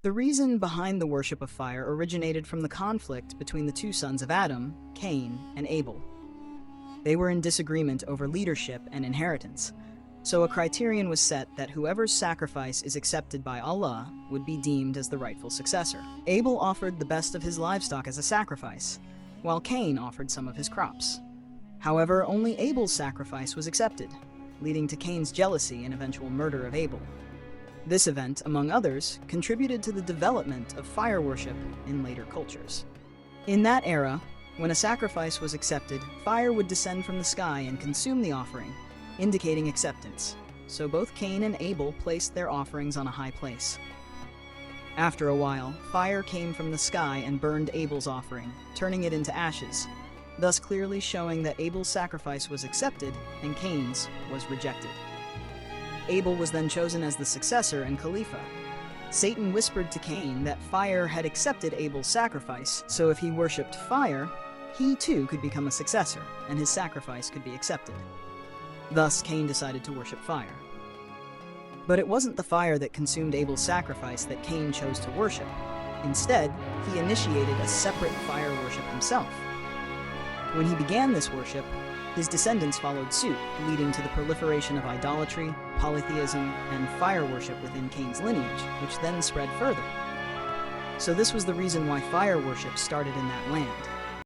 The reason behind the worship of fire originated from the conflict between the two sons of Adam, Cain and Abel. They were in disagreement over leadership and inheritance, so a criterion was set that whoever's sacrifice is accepted by Allah would be deemed as the rightful successor. Abel offered the best of his livestock as a sacrifice, while Cain offered some of his crops. However, only Abel's sacrifice was accepted, leading to Cain's jealousy and eventual murder of Abel. This event, among others, contributed to the development of fire worship in later cultures. In that era, when a sacrifice was accepted, fire would descend from the sky and consume the offering, indicating acceptance, so both Cain and Abel placed their offerings on a high place. After a while, fire came from the sky and burned Abel's offering, turning it into ashes, thus clearly showing that Abel's sacrifice was accepted and Cain's was rejected. Abel was then chosen as the successor and Khalifa. Satan whispered to Cain that fire had accepted Abel's sacrifice, so if he worshipped fire, he too could become a successor, and his sacrifice could be accepted. Thus, Cain decided to worship fire. But it wasn't the fire that consumed Abel's sacrifice that Cain chose to worship. Instead, he initiated a separate fire worship himself. When he began this worship, his descendants followed suit, leading to the proliferation of idolatry, polytheism, and fire worship within Cain's lineage, which then spread further. So this was the reason why fire worship started in that land.